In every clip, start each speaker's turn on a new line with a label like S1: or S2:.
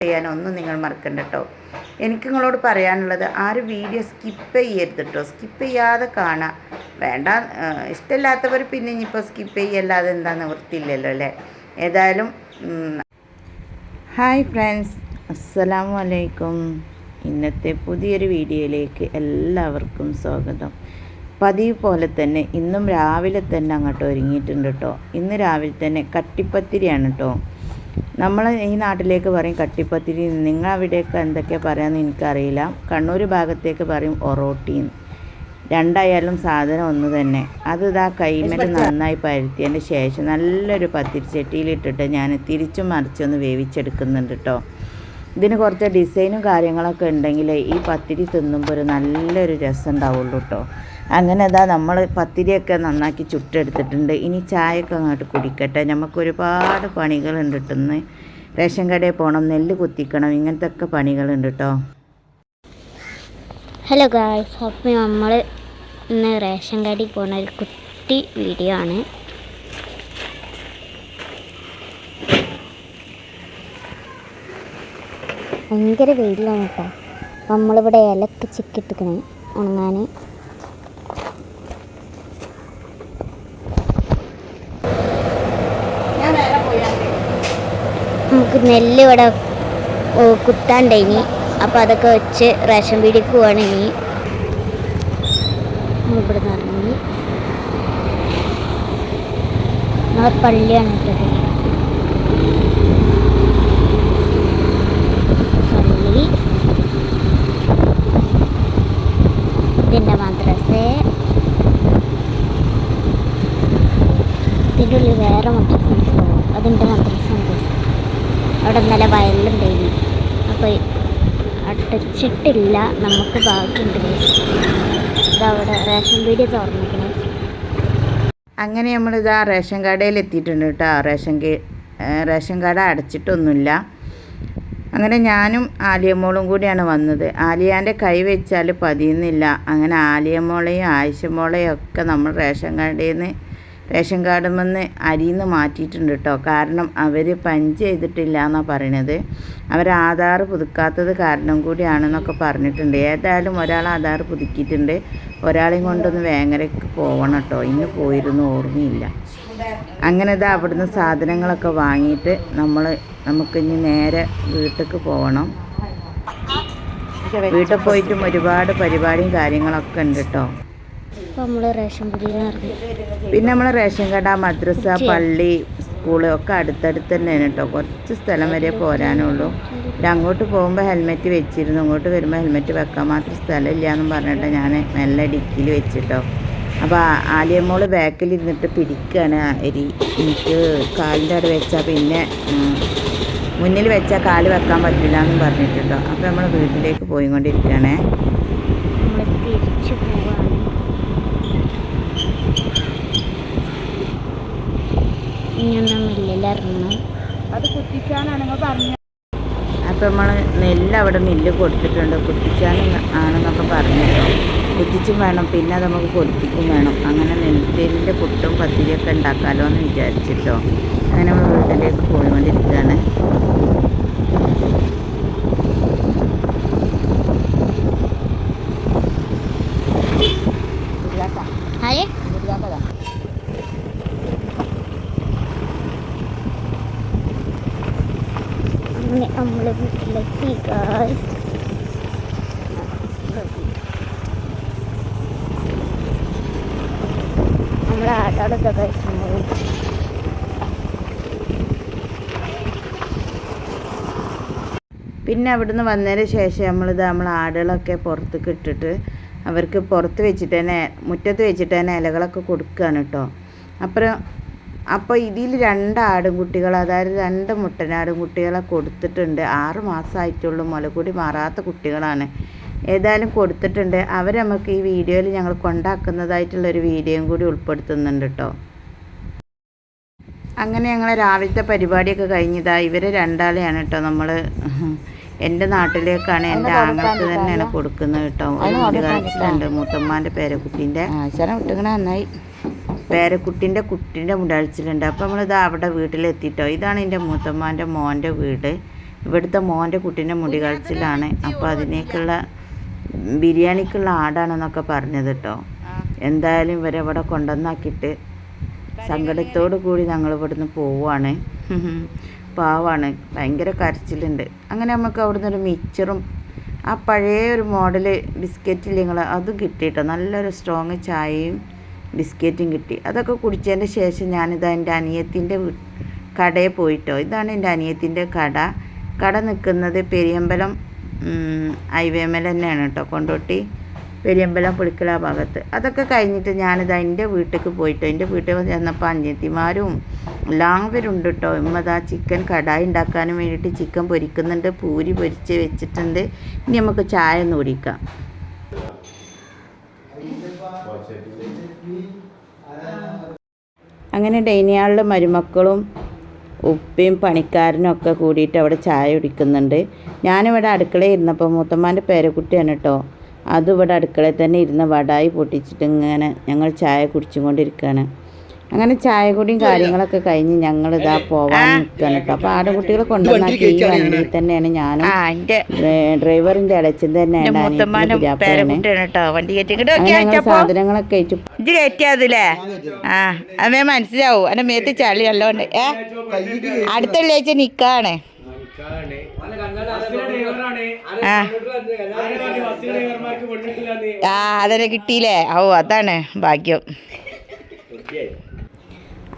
S1: ചെയ്യാനൊന്നും നിങ്ങൾ മറക്കണ്ട കേട്ടോ. എനിക്ക് നിങ്ങളോട് പറയാനുള്ളത് ആരും വീഡിയോ സ്കിപ്പ് ചെയ്യരുത് കേട്ടോ. സ്കിപ്പ് ചെയ്യാതെ കാണാം. വേണ്ട ഇഷ്ടമില്ലാത്തവർ പിന്നെ ഇനിയിപ്പോൾ സ്കിപ്പ് ചെയ്യല്ലാതെ എന്താ നിവൃത്തിയില്ലല്ലോ അല്ലേ. ഏതായാലും ഹായ് ഫ്രണ്ട്സ്, അസ്സലാമു അലൈക്കും. ഇന്നത്തെ പുതിയൊരു വീഡിയോയിലേക്ക് എല്ലാവർക്കും സ്വാഗതം. പതിവ് പോലെ തന്നെ ഇന്നും രാവിലെ തന്നെ അങ്ങോട്ട് ഒരുങ്ങിയിട്ടുണ്ട് കേട്ടോ. ഇന്ന് രാവിലെ തന്നെ കട്ടിപ്പത്തിരിയാണ് കേട്ടോ. നമ്മൾ ഈ നാട്ടിലേക്ക് പറയും കട്ടിപ്പത്തിരി, നിങ്ങളവിടെയൊക്കെ എന്തൊക്കെയാണ് പറയാമെന്ന് എനിക്കറിയില്ല. കണ്ണൂർ ഭാഗത്തേക്ക് പറയും ഒറോട്ടിന്ന്. രണ്ടായാലും സാധനം ഒന്ന് തന്നെ. അത് ഇതാ കൈമേൽ നന്നായി പരത്തിയതിന് ശേഷം നല്ലൊരു പത്തിരിച്ചട്ടിയിലിട്ടിട്ട് ഞാൻ തിരിച്ചും മറിച്ചൊന്ന് വേവിച്ചെടുക്കുന്നുണ്ട് കേട്ടോ. ഇതിന് കുറച്ച് ഡിസൈനും കാര്യങ്ങളൊക്കെ ഉണ്ടെങ്കിൽ ഈ പത്തിരി തിന്നുമ്പോൾ ഒരു നല്ലൊരു രസം ഉണ്ടാവുള്ളൂ കേട്ടോ. അങ്ങനെ അതാ നമ്മൾ പത്തിരിയൊക്കെ നന്നാക്കി ചുട്ടെടുത്തിട്ടുണ്ട്. ഇനി ചായയൊക്കെ അങ്ങോട്ട് കുടിക്കട്ടെ. നമുക്ക് ഒരുപാട് പണികളുണ്ട് കിട്ടുന്ന. റേഷൻ കടയിൽ പോകണം, നെല്ല് കുത്തിക്കണം, ഇങ്ങനത്തെ ഒക്കെ പണികളുണ്ട് കേട്ടോ.
S2: ഹലോ ഗായ്സ്, അപ്പോൾ നമ്മൾ ഇന്ന് റേഷൻ കടയിൽ പോകുന്ന ഒരു കുട്ടി വീഡിയോ ആണ്. ഭയങ്കര വെയിലാണ് കേട്ടോ. നമ്മളിവിടെ ഇലക്ക് ചിക്കിട്ടിക്കണേ ഉണങ്ങാൻ. നമുക്ക് നെല്ല് ഇവിടെ കുത്താണ്ടായിനി. അപ്പോൾ അതൊക്കെ വെച്ച് റേഷൻ പീടിക്ക് പോവാണ്. ഇനി ഇവിടെ നിന്ന് നമ്മളെ പള്ളിയാണ് കേട്ടത്. പള്ളി, ഇതിൻ്റെ മദ്രസ, ഇതിൻ്റെ ഉള്ളിൽ വേറെ മദ്രസ ഉണ്ട്. അതിൻ്റെ മദ്രസ അവിടെ നല്ല വയലുണ്ടായിരുന്നു. അപ്പോൾ അടച്ചിട്ടില്ല, നമുക്ക് ബാക്കിയുണ്ട്. ഇതവിടെ റേഷൻ പീടി തുറന്നിരിക്കണേ.
S1: അങ്ങനെ നമ്മളിതാ റേഷൻ കടയിൽ എത്തിയിട്ടുണ്ട് കേട്ടോ. റേഷൻ കട അടച്ചിട്ടൊന്നുമില്ല. അങ്ങനെ ഞാനും ആലിയമോളും കൂടിയാണ് വന്നത്. ആലിയാൻ്റെ കൈ വെച്ചാൽ പതിയുന്നില്ല. അങ്ങനെ ആലിയമോളെയും ആയിഷമോളെയും ഒക്കെ നമ്മൾ റേഷൻ കാർഡിൽ നിന്ന് അരിയിൽ നിന്ന് മാറ്റിയിട്ടുണ്ട് കേട്ടോ. കാരണം അവർ പഞ്ച് ചെയ്തിട്ടില്ല എന്നാണ് പറയണത്. അവർ ആധാർ പുതുക്കാത്തത് കാരണം കൂടിയാണെന്നൊക്കെ പറഞ്ഞിട്ടുണ്ട്. ഏതായാലും ഒരാൾ ആധാർ പുതുക്കിയിട്ടുണ്ട്. ഒരാളെയും കൊണ്ടൊന്ന് വേങ്ങരയ്ക്ക് പോകണം കേട്ടോ. ഇന്ന് പോയിരുന്നു, ഓർമ്മയില്ല. അങ്ങനെ ഇതാ അവിടുന്ന് സാധനങ്ങളൊക്കെ വാങ്ങിയിട്ട് നമുക്കിനി നേരെ വീട്ടിലേക്ക് പോകണം. വീട്ടിൽ പോയിട്ടും ഒരുപാട് പരിപാടിയും കാര്യങ്ങളൊക്കെ ഉണ്ട് കേട്ടോ. പിന്നെ നമ്മൾ റേഷൻ കട, മദ്രസ, പള്ളി, സ്കൂള് ഒക്കെ അടുത്തടുത്ത് തന്നെയാണ് കേട്ടോ. കുറച്ച് സ്ഥലം വരെ പോരാനുള്ളൂ. അങ്ങോട്ട് പോകുമ്പോൾ ഹെൽമെറ്റ് വെച്ചിരുന്നു, അങ്ങോട്ട് വരുമ്പോൾ ഹെൽമെറ്റ് വെക്കാൻ മാത്രം സ്ഥലമില്ല എന്നും പറഞ്ഞിട്ട് ഞാൻ മെല്ലെ ഡിക്കിയിൽ വെച്ചിട്ടോ. അപ്പോൾ ആലിയമ്മോള് ബാക്കിൽ ഇരുന്നിട്ട് പിടിക്കുകയാണ് അരി. എനിക്ക് കാലിൻ്റെ അവിടെ വെച്ചാൽ പിന്നെ മുന്നിൽ വെച്ചാൽ കാല് വെക്കാൻ പറ്റില്ല എന്നും പറഞ്ഞിട്ടുണ്ടോ. അപ്പോൾ നമ്മൾ വീട്ടിലേക്ക് പോയിക്കൊണ്ടിരിക്കുകയാണേ.
S2: തിരിച്ചു പോവാണ്. ഇനിയൊന്നും മില്ലിലിറങ്ങണം.
S1: അത് കുത്തിച്ചാനാണെന്ന് പറഞ്ഞു. അപ്പോൾ നമ്മൾ നെല്ല് അവിടെ മില്ല് കൊടുത്തിട്ടുണ്ട്. കുത്തിച്ചാൻ ആണെന്നൊക്കെ പറഞ്ഞിട്ടോ. കുത്തിച്ചും വേണം, പിന്നെ അത് നമുക്ക് പൊടിപ്പിക്കും വേണം. അങ്ങനെ നെല്ലിൻ്റെ പുട്ടും പത്തിരിയൊക്കെ ഉണ്ടാക്കാമല്ലോ എന്ന് വിചാരിച്ചിട്ടോ. അങ്ങനെ നമ്മൾ വീട്ടിലേക്ക് പോയിക്കൊണ്ടിരിക്കുകയാണ്.
S2: നമ്മൾ വീട്ടിലെത്തി ഗായ്സ്. നമ്മൾ ആടാടൊക്കെ കഴിച്ചു.
S1: പിന്നെ അവിടുന്ന് വന്നതിന് ശേഷം നമ്മൾ ആടുകളൊക്കെ പുറത്തേക്ക് ഇട്ടിട്ട് അവർക്ക് പുറത്ത് വെച്ചിട്ട് തന്നെ, മുറ്റത്ത് വെച്ചിട്ട് തന്നെ ഇലകളൊക്കെ കൊടുക്കുകയാണ് കേട്ടോ. അപ്പോൾ ഇതിൽ 2 ആടുംകുട്ടികൾ, അതായത് 2 മുട്ടനാടും കുട്ടികളെ കൊടുത്തിട്ടുണ്ട്. 6 മാസമായിട്ടുള്ളൂ, മുലകൂടി മാറാത്ത കുട്ടികളാണ്. ഏതായാലും കൊടുത്തിട്ടുണ്ട്. അവർ നമുക്ക് ഈ വീഡിയോയിൽ ഞങ്ങൾ കൊണ്ടാക്കുന്നതായിട്ടുള്ളൊരു വീഡിയോയും കൂടി ഉൾപ്പെടുത്തുന്നുണ്ട് കേട്ടോ. അങ്ങനെ ഞങ്ങൾ രാവിലത്തെ പരിപാടിയൊക്കെ കഴിഞ്ഞതാ. ഇവർ 2 ആളെയാണ് കേട്ടോ നമ്മൾ എൻ്റെ നാട്ടിലേക്കാണ്, എൻ്റെ ആങ്ങൾക്ക് തന്നെയാണ് കൊടുക്കുന്നത് കേട്ടോ. ഒരു മുടികാഴ്ചയുണ്ട് മൂത്തമ്മാൻ്റെ പേരക്കുട്ടീൻ്റെ വിട്ടുകണ നന്നായി. പേരക്കുട്ടിൻ്റെ മുടികാഴ്ചയിലുണ്ട്. അപ്പോൾ നമ്മളിത് അവിടെ വീട്ടിലെത്തിയിട്ടോ. ഇതാണ് എൻ്റെ മൂത്തമ്മാൻ്റെ മോൻ്റെ വീട്. ഇവിടുത്തെ മോൻ്റെ കുട്ടീൻ്റെ മുടി കളിച്ചിലാണ്. അപ്പോൾ അതിനേക്കുള്ള ബിരിയാണിക്കുള്ള ആടാണെന്നൊക്കെ പറഞ്ഞത് കേട്ടോ. എന്തായാലും ഇവരെവിടെ കൊണ്ടുവന്നാക്കിയിട്ട് സങ്കടത്തോടു കൂടി ഞങ്ങൾ ഇവിടുന്ന് പോവുകയാണ്. പാവാണ്, ഭയങ്കര കരച്ചിലുണ്ട്. അങ്ങനെ നമുക്ക് അവിടുന്ന് ഒരു മിച്ചറും ആ പഴയ ഒരു മോഡൽ ബിസ്ക്കറ്റ് ഇല്ലെങ്കിൽ അതും കിട്ടിയിട്ടോ. നല്ലൊരു സ്ട്രോങ് ചായയും ബിസ്ക്കറ്റും കിട്ടി. അതൊക്കെ കുടിച്ചതിൻ്റെ ശേഷം ഞാനിതാ എൻ്റെ അനിയത്തിൻ്റെ കടയിൽ പോയിട്ടോ. ഇതാണ് എൻ്റെ അനിയത്തിൻ്റെ കട നിൽക്കുന്നത് പെരിയമ്പലം ഹൈവേമേൽ തന്നെയാണ് കേട്ടോ. കൊണ്ടോട്ടി പെരിയമ്പലം പുളിക്കല ഭാഗത്ത്. അതൊക്കെ കഴിഞ്ഞിട്ട് ഞാനിതാ എൻ്റെ വീട്ടിലേക്ക് പോയിട്ടോ. എൻ്റെ വീട്ടിൽ ചെന്നപ്പോൾ അനിയത്തിമാരും എല്ലാവരും ഉണ്ട് കേട്ടോ. ഇമ്മതാ ചിക്കൻ കടായി ഉണ്ടാക്കാനും വേണ്ടിയിട്ട് ചിക്കൻ പൊരിക്കുന്നുണ്ട്, പൂരി പൊരിച്ച് വെച്ചിട്ടുണ്ട്. ഇനി നമുക്ക് ചായ ഒന്ന് കുടിക്കാം. അങ്ങനെ ഡൈനിങ് ഹാളിൽ മരുമക്കളും ഉപ്പയും പണിക്കാരനും ഒക്കെ കൂടിയിട്ട് അവിടെ ചായ കുടിക്കുന്നുണ്ട്. ഞാനിവിടെ അടുക്കളയിൽ ഇരുന്നപ്പോൾ മൂത്തമ്മാൻ്റെ പേരക്കുട്ടിയാണ് കേട്ടോ. അതും ഇവിടെ അടുക്കളയിൽ തന്നെ ഇരുന്ന് വടായി പൊട്ടിച്ചിട്ട് ഇങ്ങനെ ഞങ്ങൾ ചായ കുടിച്ചും കൊണ്ടിരിക്കുകയാണ്. അങ്ങനെ ചായ കുടിയും കാര്യങ്ങളൊക്കെ കഴിഞ്ഞ് ഞങ്ങൾ ഇതാ പോവാൻ നിൽക്കുകയാണ് കേട്ടോ. അപ്പോൾ ആടുകുട്ടികളെ കൊണ്ടുവന്നാക്കി ഈ വണ്ടിയിൽ തന്നെയാണ് ഞാനും ഡ്രൈവറിൻ്റെ ഇളച്ചൻ തന്നെയാണ് സാധനങ്ങളൊക്കെ ആയിട്ട് ഇത് കയറ്റിയാതില്ലേ. ആ അമ്മേ മനസ്സിലാവും. എൻ്റെ മേത്ത് ചളി നല്ലോണ്ട്. അടുത്ത വെള്ളിയാഴ്ച നിക്കാണ്. അതന്നെ കിട്ടിയില്ലേ. ഓ അതാണ് ഭാഗ്യം.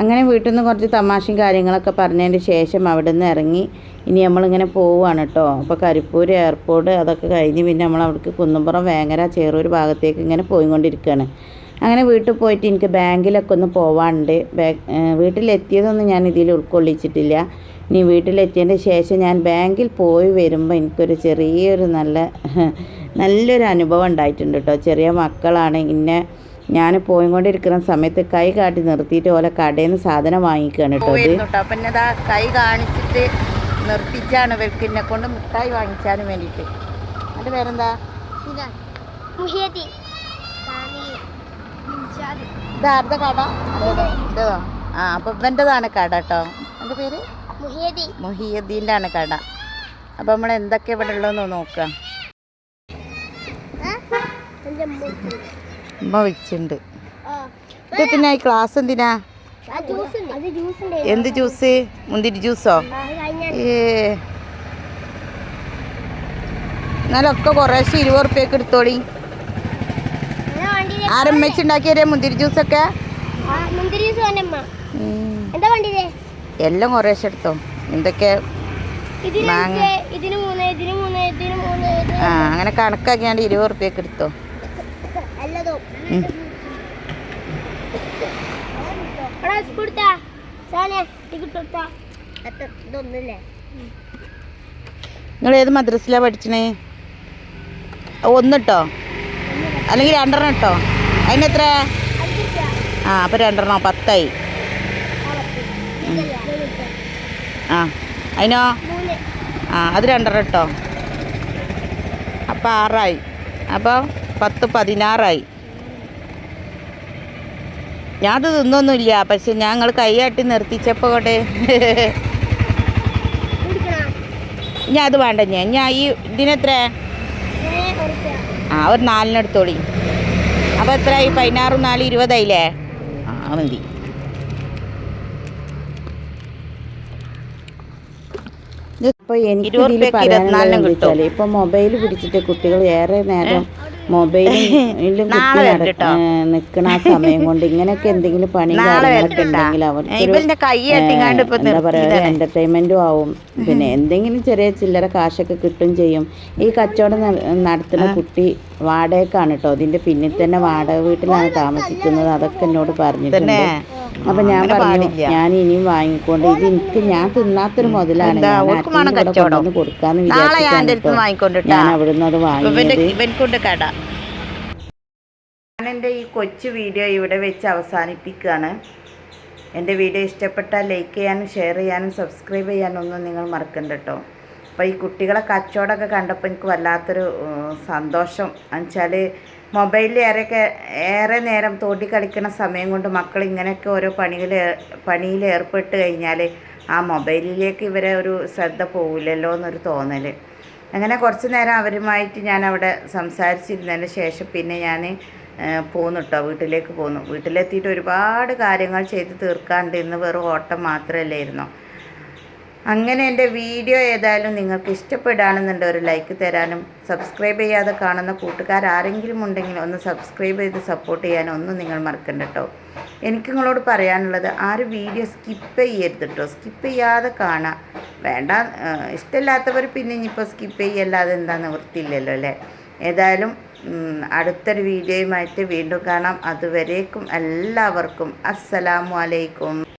S1: അങ്ങനെ വീട്ടിൽ നിന്ന് കുറച്ച് തമാശയും കാര്യങ്ങളൊക്കെ പറഞ്ഞതിന് ശേഷം അവിടെ നിന്ന് ഇറങ്ങി ഇനി നമ്മളിങ്ങനെ പോവുകയാണ് കേട്ടോ. അപ്പോൾ കരിപ്പൂർ എയർപോർട്ട് അതൊക്കെ കഴിഞ്ഞ് പിന്നെ നമ്മൾ അവിടേക്ക് കുന്നുംപുറം വേങ്ങര ചേറൂർ ഭാഗത്തേക്ക് ഇങ്ങനെ പോയിക്കൊണ്ടിരിക്കുകയാണ്. അങ്ങനെ വീട്ടിൽ പോയിട്ട് എനിക്ക് ബാങ്കിലൊക്കെ ഒന്ന് പോവാനുണ്ട്. വീട്ടിലെത്തിയതൊന്നും ഞാൻ ഇതിൽ ഉൾക്കൊള്ളിച്ചിട്ടില്ല. ഇനി വീട്ടിലെത്തിയതിൻ്റെ ശേഷം ഞാൻ ബാങ്കിൽ പോയി വരുമ്പോൾ എനിക്കൊരു ചെറിയൊരു നല്ലൊരു അനുഭവം ഉണ്ടായിട്ടുണ്ട് കേട്ടോ. ചെറിയ മക്കളാണ് ഇന്നെ ഞാൻ പോയിക്കൊണ്ടിരിക്കുന്ന സമയത്ത് കൈ കാട്ടി നിർത്തിയിട്ട് ഓലെ കടയിൽ നിന്ന് സാധനം വാങ്ങിക്കുകയാണ് കേട്ടോ. അപ്പം എന്നതാ കൈ കാണിച്ചിട്ട് നിർത്തിച്ചാണ് ഇവർക്ക് എന്നെ കൊണ്ട് മിഠായി വാങ്ങിച്ചാനും വേണ്ടിയിട്ട്. എൻ്റെ പേരെന്താ? ഇതാരുടെ കട? ഇതോ? ആ അപ്പം ഇവൻ്റെതാണ് കട കേട്ടോ. എൻ്റെ പേര് മുഹിയദ്ദീൻ്റെ ആണ് കട. അപ്പം നമ്മൾ എന്തൊക്കെ ഇവിടെ ഉള്ളതെന്ന് നോക്കാം. ഉമ്മ വിളിച്ചിട്ടുണ്ട്. ഇതെന്തിനാ ഈ ക്ലാസ്? എന്തിനാ? എന്ത് ജ്യൂസ്? മുന്തിരി ജ്യൂസോ? എന്നാലൊക്കെ കുറേശ്ശെ 20 റുപ്യക്ക് എടുത്തോളി. ആരമ്മച്ചുണ്ടാക്കിയേ മുന്തിരി ജ്യൂസൊക്കെ? എല്ലാം കുറേശ്ശെ എടുത്തോ. എന്തൊക്കെ അങ്ങനെ കണക്കാക്കിയാണ്ട് 20 റുപ്യക്ക് എടുത്തോ. നിങ്ങൾ ഏത് മദ്രസിലാണ് പഠിച്ചണേ? ഒന്നിട്ടോ അല്ലെങ്കിൽ 2 ഇട്ടോ? അതിനെത്ര? ആ അപ്പം 2 10 ആ അതിനോ? ആ അത് 2 ഇട്ടോ. അപ്പം 6 അപ്പോൾ 10 16 ഞാനത് തിന്നൊന്നുമില്ല. പക്ഷെ ഞങ്ങൾ കൈയാട്ടി നിർത്തിച്ചപ്പോൾ കൊണ്ട് ഞാൻ അത് വേണ്ട. ഞാൻ ഈ ഇതിനെത്ര? ആ ഒരു 4 എടുത്തോളി. അപ്പോൾ എത്രയായി? 16 4 20 ആ മതി. ഇപ്പോൾ എനിക്ക് ഇതിൽ പറയാനുള്ളത് വെച്ചാൽ ഇപ്പോൾ മൊബൈൽ പിടിച്ചിട്ട് കുട്ടികൾ ഏറെ നേരം മൊബൈലിലും കുത്തി നിൽക്കണ ആ സമയം കൊണ്ട് ഇങ്ങനെയൊക്കെ എന്തെങ്കിലും പണി കാര്യങ്ങളൊക്കെ ഉണ്ടെങ്കിൽ അവർക്ക് എന്താ പറയുക എൻ്റർടൈൻമെൻറ്റും ആവും. പിന്നെ എന്തെങ്കിലും ചെറിയ ചില്ലറ കാശൊക്കെ കിട്ടും ചെയ്യും. ഈ കച്ചവടം നടത്തുന്ന കുട്ടി വാടകയ്ക്കാണ് കേട്ടോ. അതിൻ്റെ പിന്നിൽ തന്നെ വാടക വീട്ടിലാണ് താമസിക്കുന്നത്. അതൊക്കെ എന്നോട് പറഞ്ഞിട്ടുണ്ട്. അപ്പം ഞാൻ പറഞ്ഞു ഞാൻ ഇനിയും വാങ്ങിക്കൊണ്ട് ഇത് എനിക്ക് ഞാൻ തിന്നാത്തൊരു മുതലാണ് കൊണ്ടുവന്ന് കൊടുക്കാന്ന് വിചാരിച്ചിട്ടാണ് ഞാൻ അവിടുന്ന് അത് വാങ്ങിയത്. ഞാൻ എൻ്റെ ഈ കൊച്ചു വീഡിയോ ഇവിടെ വെച്ച് അവസാനിപ്പിക്കുകയാണ്. എൻ്റെ വീഡിയോ ഇഷ്ടപ്പെട്ടാൽ ലൈക്ക് ചെയ്യാനും ഷെയർ ചെയ്യാനും സബ്സ്ക്രൈബ് ചെയ്യാനൊന്നും നിങ്ങൾ മറക്കണ്ട കേട്ടോ. അപ്പോൾ ഈ കുട്ടികളെ കച്ചവടമൊക്കെ കണ്ടപ്പോൾ എനിക്ക് വല്ലാത്തൊരു സന്തോഷം. എന്നുവെച്ചാൽ മൊബൈലിൽ ഏറെ നേരം തോണ്ടി കളിക്കുന്ന സമയം കൊണ്ട് മക്കൾ ഇങ്ങനെയൊക്കെ ഓരോ പണിയിൽ ഏർപ്പെട്ട് കഴിഞ്ഞാൽ ആ മൊബൈലിലേക്ക് ഇവരെ ഒരു ശ്രദ്ധ പോവില്ലല്ലോ എന്നൊരു തോന്നൽ. അങ്ങനെ കുറച്ച് നേരം അവരുമായിട്ട് ഞാൻ അവിടെ സംസാരിച്ചിരുന്നതിന് ശേഷം പിന്നെ ഞാൻ പോന്നു കേട്ടോ, വീട്ടിലേക്ക് പോന്നു. വീട്ടിലെത്തിയിട്ട് ഒരുപാട് കാര്യങ്ങൾ ചെയ്ത് തീർക്കാണ്ട്, ഇന്ന് വെറും ഓട്ടം മാത്രമല്ലായിരുന്നോ. അങ്ങനെ എൻ്റെ വീഡിയോ ഏതായാലും നിങ്ങൾക്ക് ഇഷ്ടപ്പെടുകയാണെന്നുണ്ട് ഒരു ലൈക്ക് തരാനും, സബ്സ്ക്രൈബ് ചെയ്യാതെ കാണുന്ന കൂട്ടുകാരാരെങ്കിലും ഉണ്ടെങ്കിൽ ഒന്ന് സബ്സ്ക്രൈബ് ചെയ്ത് സപ്പോർട്ട് ചെയ്യാനും ഒന്നും നിങ്ങൾ മറക്കണ്ട കേട്ടോ. എനിക്ക് നിങ്ങളോട് പറയാനുള്ളത്, ആരും വീഡിയോ സ്കിപ്പ് ചെയ്യരുത് കേട്ടോ. സ്കിപ്പ് ചെയ്യാതെ കാണാം. വേണ്ട, ഇഷ്ടമില്ലാത്തവർ പിന്നെ ഇനിയിപ്പോൾ സ്കിപ്പ് ചെയ്യല്ലാതെ എന്താ നിവൃത്തിയില്ലല്ലോ അല്ലേ. ഏതായാലും അടുത്തൊരു വീഡിയോയുമായിട്ട് വീണ്ടും കാണാം. അതുവരേക്കും എല്ലാവർക്കും അസ്സലാമു അലൈക്കും.